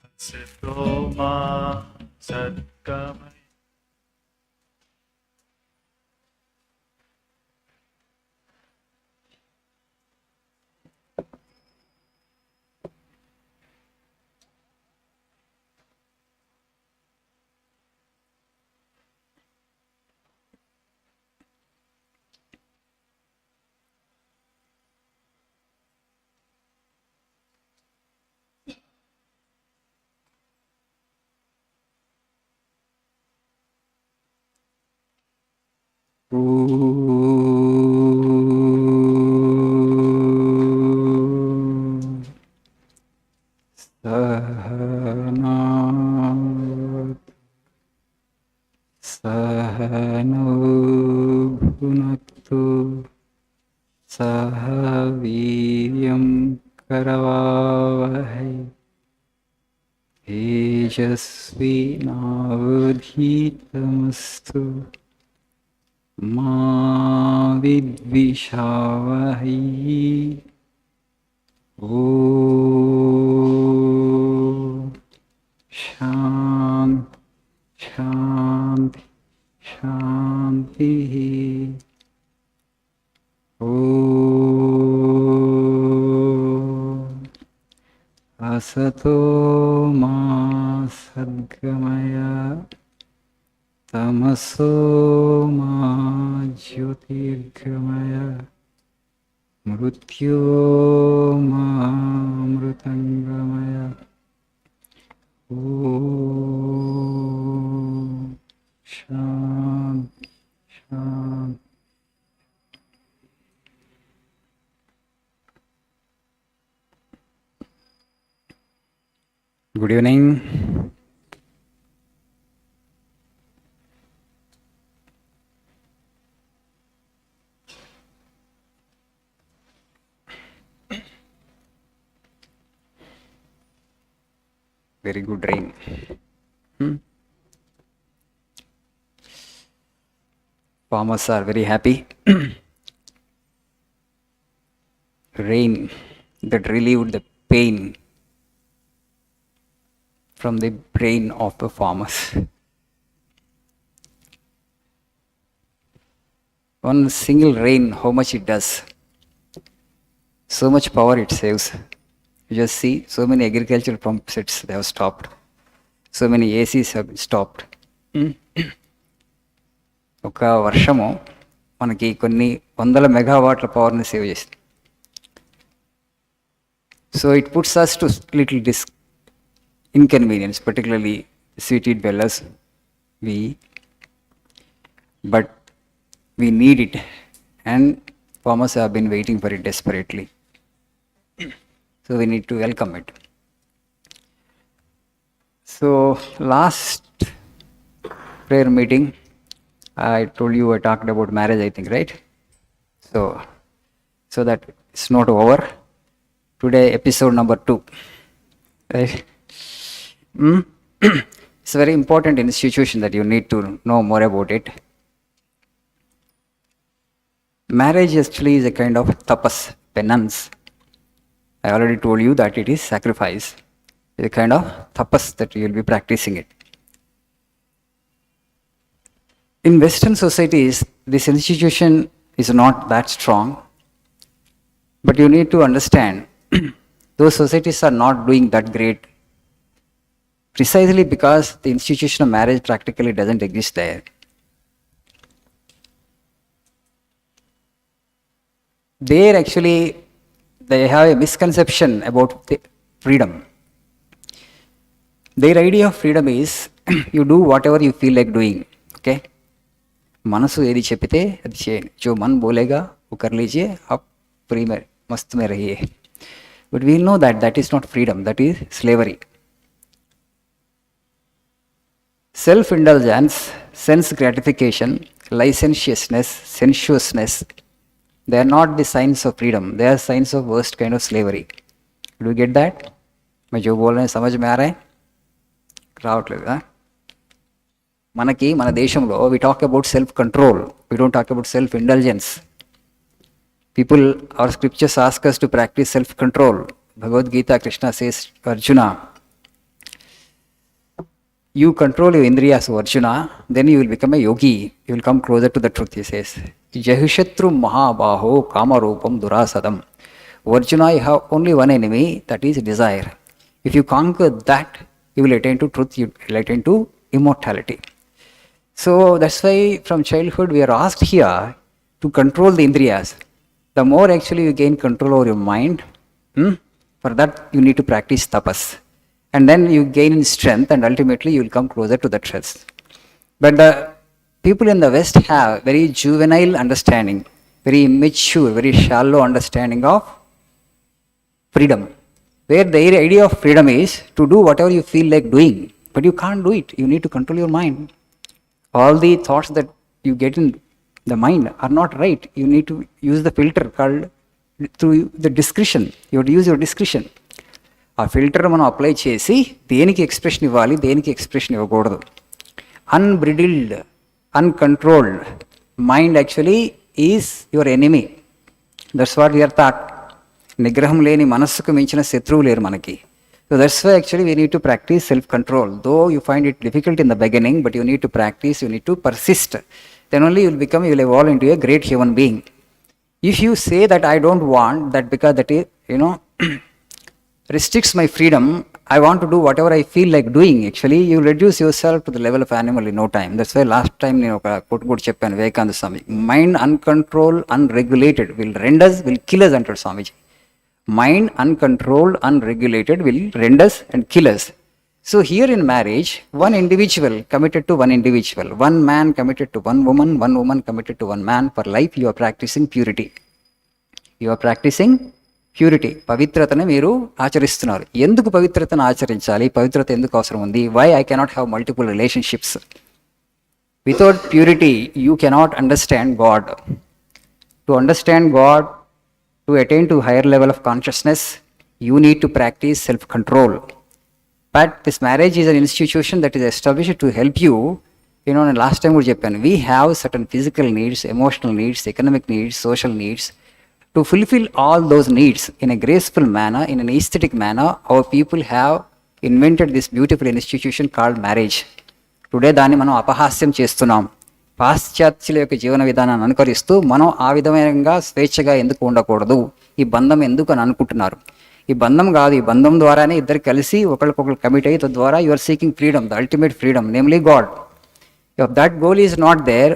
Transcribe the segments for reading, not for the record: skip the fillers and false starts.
Asito ma sadgamaya. Sahano bhunaktu sahaviryam karavavahai tejasvi navadhitamastu ma vidvishavahi. Om Shanti Shanti Shanti. Om Asato ma sadgamaya tamaso ma jyotirgamaya mrutyoma mrutangamaya. Om Shanti Shanti. Good evening. Very good rain. Farmers are very happy. Rain that relieved the pain from the brain of the farmers. One single rain, how much it does? So much power it saves. You just see so many agricultural pump sets they have stopped. So many ACs have stopped. ఒక వర్షము మనకి కొన్ని వందల మెగావాట్ల పవర్ని save చేస్తుంది. So it puts us to little inconvenience, particularly city dwellers. But we need it, and farmers have been waiting for it desperately. So we need to welcome it. So last prayer meeting, I told you I talked about marriage, I think, right? So that it's not over. Today, episode number 2. Right? It's a very important institution that you need to know more about it. Marriage actually is a kind of tapas, penance. I already told you that it is sacrifice. It's a kind of tapas that you will be practicing it. In Western societies, this institution is not that strong, but you need to understand those societies are not doing that great precisely because the institution of marriage practically doesn't exist there. There actually they have a misconception about the freedom. Their idea of freedom is you do whatever you feel like doing. Okay? मनसु यदि चेपिते जो मन बोलेगा वो कर लीजिए, आप free में मस्त में रहिए. But we know that that is not freedom, that is slavery. Self-indulgence, sense gratification, licentiousness, sensuousness, they are not the signs of freedom. They are signs of worst kind of slavery. Do you get that? मैं जो बोल रहे हैं समझ में आ रहा है రావట్లేదు మనకి మన దేశంలో we talk about self control, we don't talk about self indulgence. People, our scriptures ask us to practice self control. Bhagavad Gita, Krishna says to Arjuna, you control your indriyas, Arjuna, then you will become a yogi, you will come closer to the truth. He says Jahishatru Mahabaho Kamarupam Durasadam. Arjuna, you have only one enemy, that is desire. If you conquer that, you will attain to truth, you will attain to immortality. So that's why from childhood we are asked here to control the indriyas. The more actually you gain control over your mind, for that you need to practice tapas. And then you gain in strength and ultimately you will come closer to the truth. But the people in the West have very juvenile understanding, very immature, very shallow understanding of freedom. Where the idea of freedom is to do whatever you feel like doing, but you can't do it. You need to control your mind. All the thoughts that you get in the mind are not right. You need to use the filter called through the discretion. You have to use your discretion. ఆ filter మనం apply చేసి దేనికి expression ఇవ్వాలి, దేనికి expression ఇవ్వకూడదు. Unbridled, uncontrolled mind actually is your enemy. That's what your thought. నిగ్రహం లేని మనస్సుకు మించిన శత్రువు లేరు మనకి. So that's why actually we need to practice self-control. Though you find it difficult in the beginning, but you need to practice, you need to persist. Then only you will evolve into a great human being. If you say that I don't want that because that is, restricts my freedom, I want to do whatever I feel like doing, actually you will reduce yourself to the level of animal in no time. That's why last time నేను ఒక కొట్టుకోటి చెప్పాను Vivekananda Swami, mind uncontrol unregulated will rend us, will kill us అంటాడు స్వామిజీ. Mind uncontrolled, unregulated will rend us and kill us. So here in marriage, one individual committed to one individual, one man committed to one woman committed to one man. For life you are practicing purity. You are practicing purity. పవిత్రతను మీరు ఆచరిస్తున్నారు. ఎందుకు పవిత్రతను ఆచరించాలి? పవిత్రత ఎందుకు అవసరం ఉంది? Why I cannot have multiple relationships? Without purity, you cannot understand God. To understand God, to attain to higher level of consciousness, you need to practice self-control. But this marriage is an institution that is established to help you. Last time we చెప్పాను, we have certain physical needs, emotional needs, economic needs, social needs. To fulfill all those needs in a graceful manner, in an aesthetic manner, our people have invented this beautiful institution called marriage. Today దాన్ని మనం అపహాస్యం చేస్తున్నాం. పాశ్చాత్యుల యొక్క జీవన విధానాన్ని అనుకరిస్తూ మనం ఆ విధంగా స్వేచ్ఛగా ఎందుకు ఉండకూడదు, ఈ బంధం ఎందుకు అని అనుకుంటున్నారు. ఈ బంధం కాదు, ఈ బంధం ద్వారానే ఇద్దరు కలిసి ఒకరికొకరు కమిట్ అయ్యి తద్వారా you are seeking freedom, the ultimate freedom, namely God. If that goal is not there,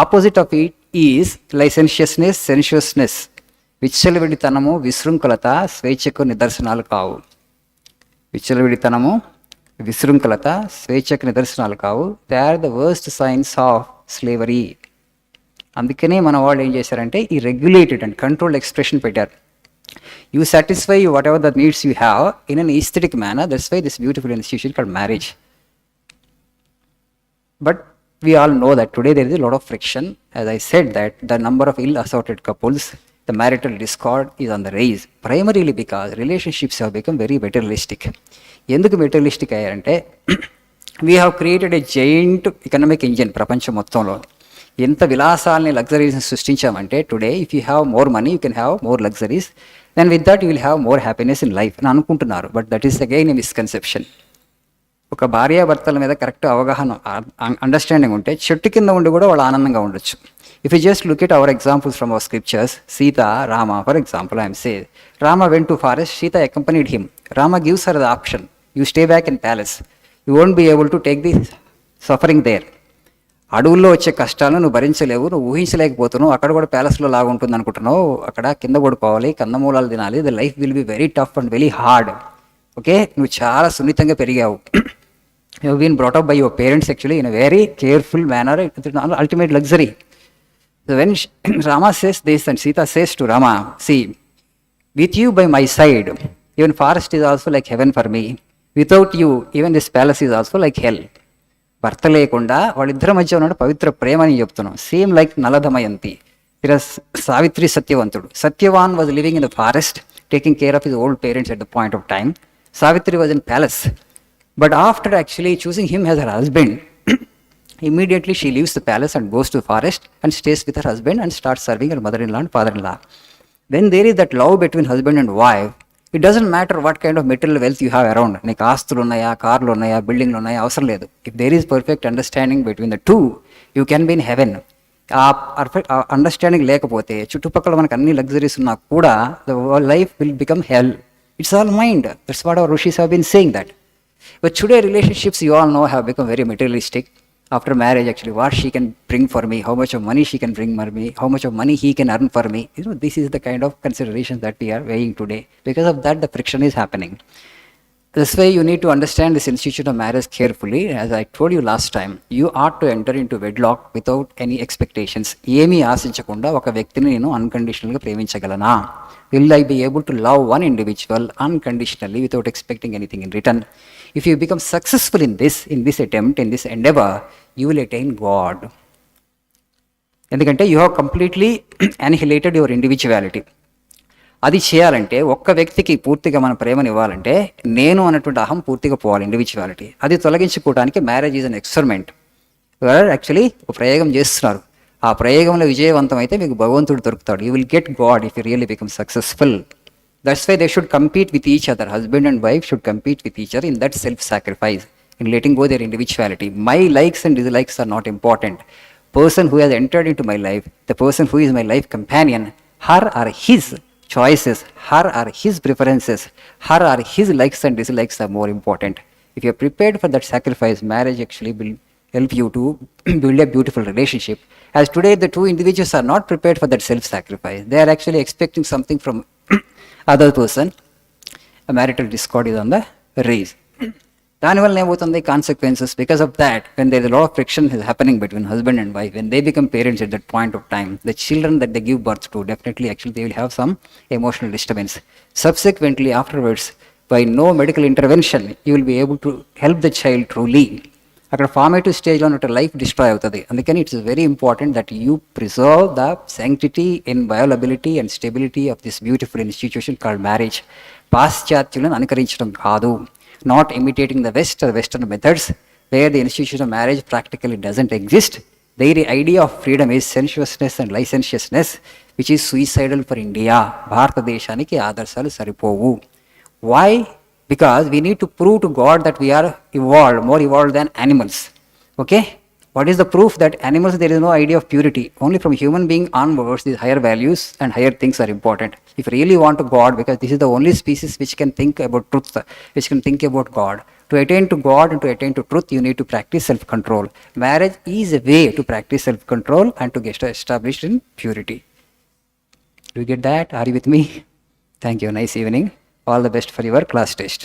opposite of it is licentiousness, sensuousness. విచ్చలవిడితనము, విశృంఖలత స్వేచ్ఛకు నిదర్శనాలు కావు. విచ్చలవిడితనము, విశృంఖలత స్వేచ్ఛకు నిదర్శనాలు కావు. They are the worst signs of slavery. అందుకనే మన వాళ్ళు ఏం చేశారంటే ఈ రెగ్యులేటెడ్ అండ్ కంట్రోల్డ్ ఎక్స్ప్రెషన్ పెట్టారు. You satisfy whatever the needs you have in an aesthetic manner. That's why this beautiful institution called marriage. But we all know that today there is a lot of friction. As I said that the number of ill-assorted couples, the marital discord is on the rise, primarily because relationships have become very materialistic. ఎందుకు materialistic అయ్యారంటే we have created a giant economic engine. ప్రపంచం మొత్తంలో ఎంత విలాసాలని, లగ్జరీస్ని సృష్టించామంటే today if you have more money you can have more luxuries, then with that you will have more happiness in life అని అనుకుంటున్నారు. But that is again a misconception. ఒక భార్యాభర్తల మీద కరెక్ట్ అవగాహన, అండర్స్టాండింగ్ ఉంటే చెట్టు కింద ఉండి కూడా వాళ్ళు ఆనందంగా ఉండొచ్చు. If you just look at our examples from our scriptures, Sita, Rama, for example, I am saying, Rama went to forest, Sita accompanied him. Rama gives her the option, you stay back in palace. You won't be able to take the suffering there. అడవుల్లో వచ్చే కష్టాలను నువ్వు భరించలేవు, నువ్వు ఊహించలేకపోతున్నావు. అక్కడ కూడా ప్యాలెస్లో లాగా ఉంటుంది అనుకుంటున్నావు. అక్కడ కింద పడుకోవాలి, కందమూలాలు తినాలి. The life will be very tough and very hard. Okay, నువ్వు చాలా సున్నితంగా పెరిగావు. You been brought up by your parents actually in a very careful manner, ultimate luxury. So when Rama says this and Sita says to Rama, see, with you by my side, Even forest is also like heaven for me. Without you, even this palace is also like hell. భర్త లేకుండా వాళ్ళిద్దరి మధ్య ఉన్న పవిత్ర ప్రేమ అని చెప్తున్నాం. Same like Naladamayanti. Savitri Satyavantudu. Satyavan was living in the forest, taking care of his old parents at the point of time. Savitri was in palace. But after actually choosing him as her husband, immediately she leaves the palace and goes to the forest and stays with her husband and starts serving her mother-in-law and father-in-law. When there is that love between husband and wife, it doesn't matter what kind of material wealth you have around. నీకు ఆస్తులు ఉన్నాయా, కార్లు ఉన్నాయా, బిల్డింగ్లు ఉన్నాయా, అవసరం లేదు. If there is perfect understanding between the two, you can be in heaven. ఆ పర్ఫెక్ట్ అండర్స్టాండింగ్ లేకపోతే చుట్టుపక్కల మనకు అన్ని లగ్జరీస్ ఉన్నా కూడా the life will become hell. It's all mind. That's what our rishis have been saying that. But today relationships, you all know, have become very materialistic. After marriage, actually, what she can bring for me, how much of money she can bring for me, how much of money he can earn for me. This is the kind of considerations that we are weighing today. Because of that, the friction is happening. This way, you need to understand this institution of marriage carefully. As I told you last time, you ought to enter into wedlock without any expectations. ఏమీ ఆశించకుండా ఒక వ్యక్తిని నేను అన్కండిషనల్గా ప్రేమించగలనా? Will I be able to love one individual unconditionally without expecting anything in return? If you become successful in this attempt, in this endeavor, you will attain God. ఎందుకంటే you have completely annihilated your individuality. అది చేయాలంటే ఒక్క వ్యక్తికి పూర్తిగా మన ప్రేమను ఇవ్వాలంటే నేను అన్నటువంటి అహం పూర్తిగా పోవాలి, ఇండివిజువాలిటీ. అది తొలగించుకోవడానికి marriage is an experiment. Actually ఒక ప్రయోగం చేస్తున్నారు. ఆ ప్రయోగంలో విజయవంతం అయితే మీకు భగవంతుడు దొరుకుతాడు. You will get God if you really become successful. That's why they should compete with each other. Husband and wife should compete with each other in that self sacrifice, in letting go their individuality. My likes and dislikes are not important. Person who has entered into my life, the person who is my life companion, her or his choices, her or his preferences, her or his likes and dislikes are more important. If you are prepared for that sacrifice, marriage actually will help you to build a beautiful relationship. As today, the two individuals are not prepared for that self-sacrifice. They are actually expecting something from other person. A marital discord is on the rise. దానివల్ల ఏమవుతుంది consequences? Because of that, when there is lot of friction is happening between husband and wife, when they become parents at that point of time, the children that they give birth to, definitely actually they will have some emotional disturbance. Subsequently afterwards, by no medical intervention, you will be able to help the child truly. అక్కడ formative స్టేజ్లో ఉన్న life destroy అవుతుంది. అందుకని it's very important that you preserve the sanctity, inviolability and stability of this beautiful institution called marriage. పాశ్చాత్యులను అనుకరించడం కాదు. Not imitating the West or Western methods where the institution of marriage practically doesn't exist. Their idea of freedom is sensuousness and licentiousness, which is suicidal for India. భారతదేశానికి ఆదర్శాలు సరిపోవు. Why? Because we need to prove to God that we are evolved, more evolved than animals. Okay? What is the proof that animals, there is no idea of purity? Only from human being onwards, these higher values and higher things are important. If you really want to God, because this is the only species which can think about truth, which can think about God. To attain to God and to attain to truth, you need to practice self-control. Marriage is a way to practice self-control and to get established in purity. Do you get that? Are you with me? Thank you. Nice evening. All the best for your class test.